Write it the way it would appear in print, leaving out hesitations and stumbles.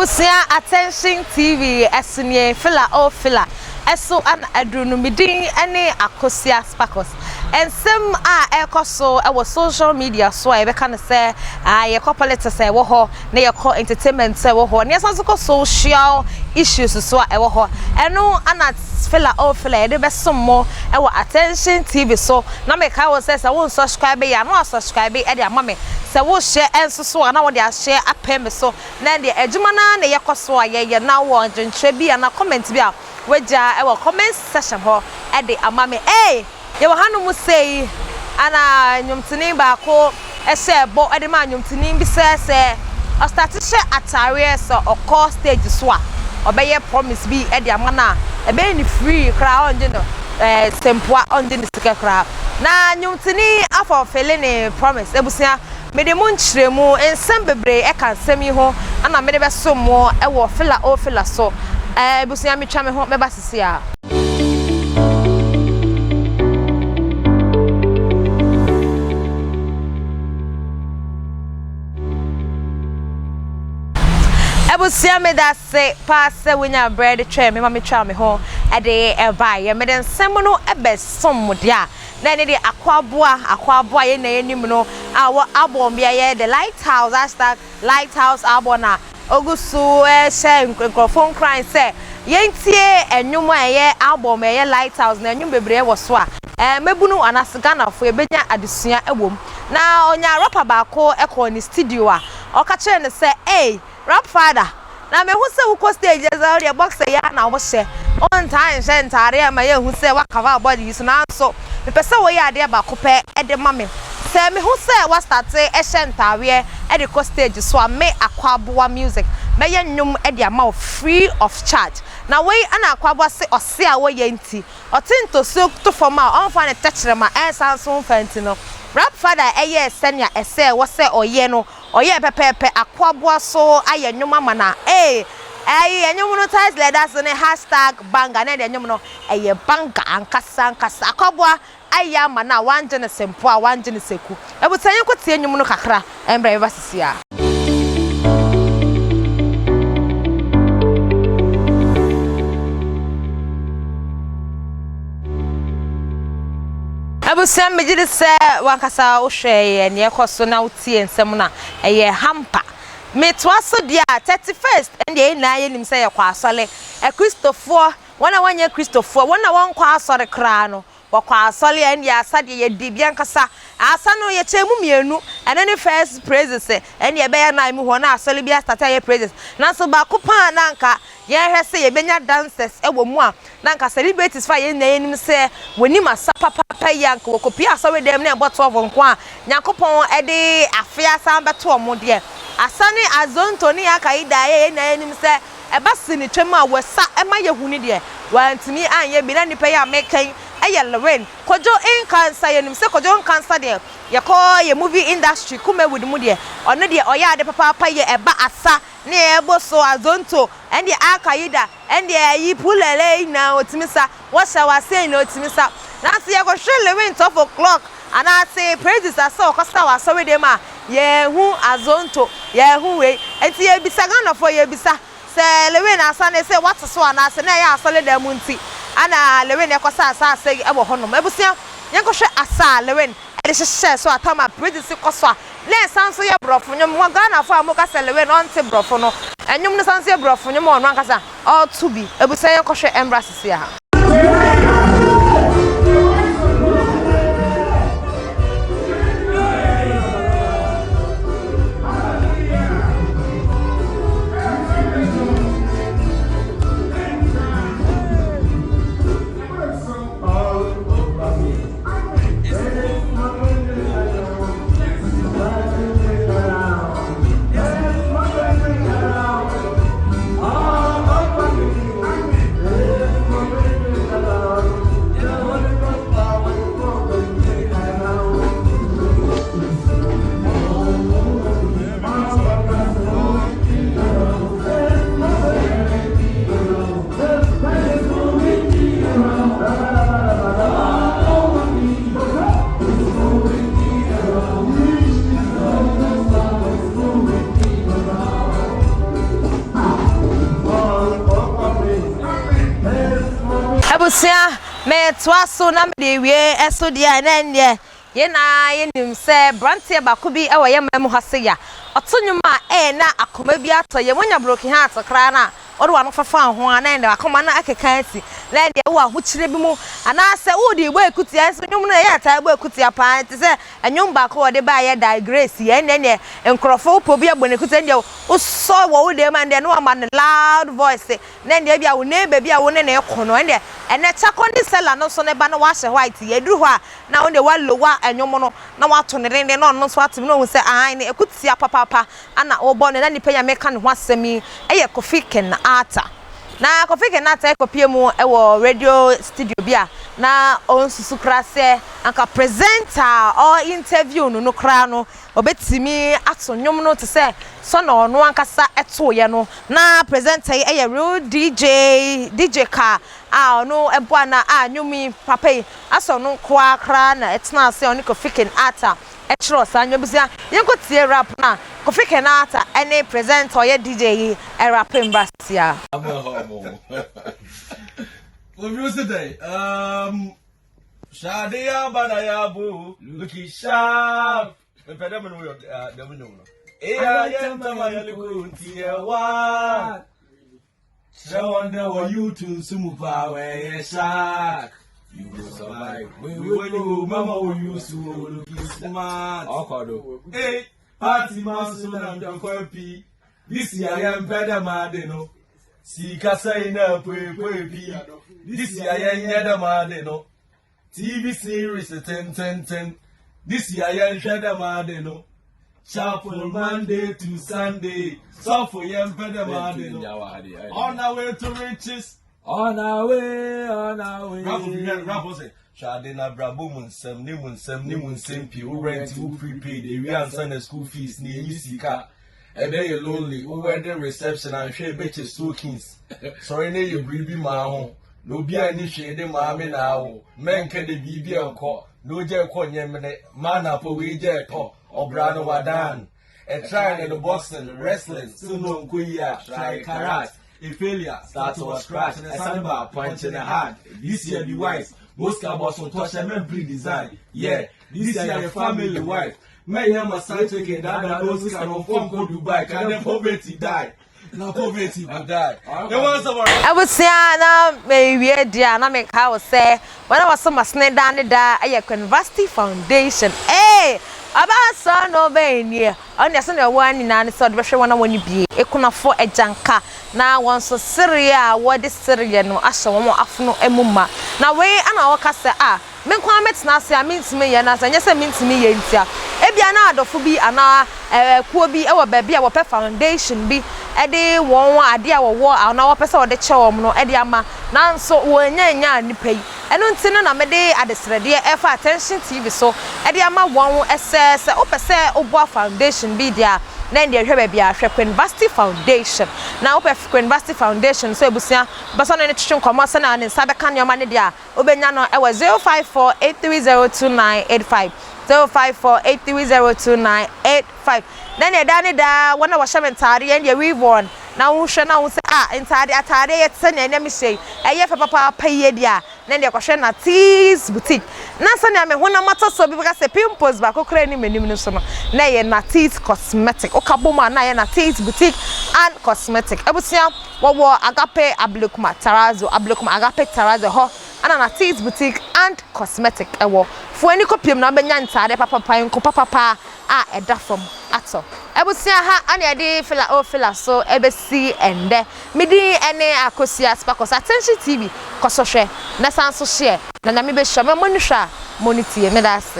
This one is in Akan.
Ebusia attention TV esunye fila o fila eso an adunu midin ene akosia sparkles ensem a ekoso ewo social media so e be kan say ye ko politics e wo ho na ye ko entertainment e wo ho na yesan so social issues so e wo ho eno ana fila o fila e de be sommo ewo attention TV so na me kai wo say won subscribe ya no subscribe e de amame se wo share enso so na wo de share apem so na de ejuma na ye koso ye na wo ntwe bi na comment bi a weja e wo comment section ho e de amame ye wo hanu mu sei ana nyumtini ba ko e se bo e de ma nyumtini bi se o start she atare so o call stage so a obeye promise bi e de amana e be ni free kra onje no sempoa onje ni sika kra na nyumtini afọ fele ni promise ebusia me de mun chiremu ensem bebre e kan semi ho ana me de be sommo e wo fila o fila so ebusia me twa me ho me ba sisi a ebusia me da se pass winya bread tray me ma me twa me ho e de e ba ye me de nsem no e be sommo dia na ne de akwaboa ye na enim no awo abom bia ye the lighthouse #lighthouse abona ogusu share microphone crying say yentie enwum ye abom ye lighthouse na enwum bebre wo so a mebunu anasgana fo ebenya adesua ewom na onya rapper ba ko ekọ ni studio a oka kire ne say rap father na me hu se wo stage za o boxer ya na wo hye on time she ntare ma ye hu se wa cover body so na so me pese wo ya de ba ko pe e de ma me se me hu se wa start e hye ntare e de ko stage so a me akwaboa music me ye nnwom e de ama free of charge na we ana akwaboa se ose a wo ye nti otinto so to form a on fa ne techere ma e sanso fanti no rap father e ye senia e se wo se oye no oye pepepe akwaboa so aye nnwom ama na enyum no ties like that so ne #banga na de enyum no eye banga ankasa akwaboa aye ama na wanje ne sempo a wanje ne seku ebutanye ko tie enyum no kakra embra eba sisi a ebusia mejide se wankasa wo hwe ne ekoso na utie ensem na eye hamper me twaso dia 31st ende na ye nim se ye kwa asole Christopher wana wanye Christopher wana won kwa asore kra no kwa asole ende asade ye dibia nkasa asa no ye chemu mienu ene ne first praises ende ye be ya na mu ho na asole bia start ye praises na so ba kopa na nka ye hwese ye benya dancers ewo mu a na nka celebrities fa ye na ye nim se woni masa papa yank wo kopia asore dem na ebo 12 nko a yakopon ede afia san beto omo de asane azonto ni akaida ye na enim se ebasi ni twem a wesa ema yehuni de wantimi anye bi na nipa ya mekan eye Lorraine kojo in cancer yenim se kojo in cancer de ye ko ye movie industry kuma with mu de ono de oya de papa ye eba asa ne ebo so azonto ende akaida ende yi pulele na otimisa wo sha wase na otimisa na se ye ko hwe Lorraine 12 o'clock and I say praises are so costa was sorry dem a ye hu azonto ye hu we enti ye bisa gana for ye bisa se lewe na asane se what so na se na ya asole dem nti ana lewe na kosa asa se e wo honom ebusia ye ko hwe asa lewe e de hye so atama praises koso a le sanso ye brofo nyom wa gana for amoka se lewe no nti brofo no enyum no sanso ye brofo nyom ono ankasa all to be ebusia ye ko hwe embrace ya Ebusia me twaso na me wie eso dia na ndie ye na ye nim se brantie bako bi e wo ye mem hase ya otonwuma na akoma bi ato ye wonya broken heart kra na odo wa no fafa ho ana ndie akoma na akeka ati na ndie wo ahokyire bi mu ana se wo di igbo ekuti anso nwum na ye ata igbo ekuti apa ti se enwum bako wo de ba ye digress ye ne enkrofo po bi agbo ne ekuti ndie wo so wo de ma ndie no ma loud voice na ndie bia wo ne ba bia wo ne na ekono ndie ene chakoni sela no so ne ba na wa hye white ye duru ho a na wo de wa lowa enwom no na wa to ne rende no no so atim no hu se ai ne ekuti papa ana wo bo ne na nipa ya meka ne ho asemi eye Kofi Kenata na Kofi Kenata ekopie mu ewo radio studio bia na onsusu krase anka presenter or interview no kra no obetimi ato nwom no te se so na ono ankasa eto ye no na presenter eye real DJ ka no eboa na nwumi papa aso no kwa kra na etna ase oni Kofi Kenata echro sa nwobisia yenkotie rap na Kofi Kenata any presenter ye DJ rap embasia Today, Shadia Banayabu, Lucky Sharp, the Pedamon will what? So wonder what you to Sumupa, where shark. You will survive. When you, Mama, will use to look smart. Hey, party master and the copy. This year I am Pedamadeno. See Cassaina, this year I am Yadamadeno. TV series 10. This year I am Shadamadeno. Sharp from Monday to Sunday. So for young Pedamadeno. On our way to riches. On our way. Rap say, Shadena Brabum, some Nimun Sempi, who rent, who prepaid, they will send the school fees near Yisika. And then you're lonely, who went the reception and share bitches 2 kings. Sorry, you breathe my home. No be any shade, mammy now. Men can the BB or call. No jail call yemene, man up away jet or Brano Wadan. A trial in the Boston, wrestling, still no Kuya, try Karat. A failure, start to scratch, and a sandbar punch in the hand. This year be wise. Most cowboys on touch and men pre-design. Yeah, this year a family wife. May have a side taking that and those can inform go Dubai. Can the poverty die? No poverty will die. I would say, now, maybe, dear, and I make how say, when I was so much snake down the da, I University Foundation. Hey! About son of Bania, on the Sunday one in an sort of one when you be a kuna for a janka. Now, once so Syria, what is Syrian no Asha, one more afternoon, a mumma. Now, way and our cassa are. Men comments now say, I mean to me, and as I just mean to me, Yentia. Ebiana, the Fubi, and Quobi, our baby, our pet foundation be a day one idea or war, and our person or the charm, no Ediama, now so when you pay. And on Tinan, I'm a day at the Sredia, F attention TV, so Ediama one SS, Opese, Oboa Foundation be there. Then there be a University Foundation. Now, University Foundation, so Busia, Bason and Nutrition Commerce and Sabakan your money there. Obenyano, I was 054-830-2985. 054-830-2985. Then you done it there, one of our shaman tardy and you weave one. Now, Shana say, entirely at Sunday, and let me say, a year for Papa pay dia. Then the question at Tees Boutique. Nasana, me one matter so because a pimples back, Ukrainian minimum. Nay, and Tees Cosmetic, Okabuma, Nay, and Tees Boutique and Cosmetic. Ebusia, what war Agape, Ablukma, Tarazo, Ablukma, Agape, Tarazo, ho, and an Tees Boutique and Cosmetic. A war for any copium, no Benyan, Papa, Papa, a dafum at all. Ebusia ha ani ade fila so ebesi ende midi ene akosia spakos attention TV kosohwe na sanso share na me be hwe me monhwa moniti me das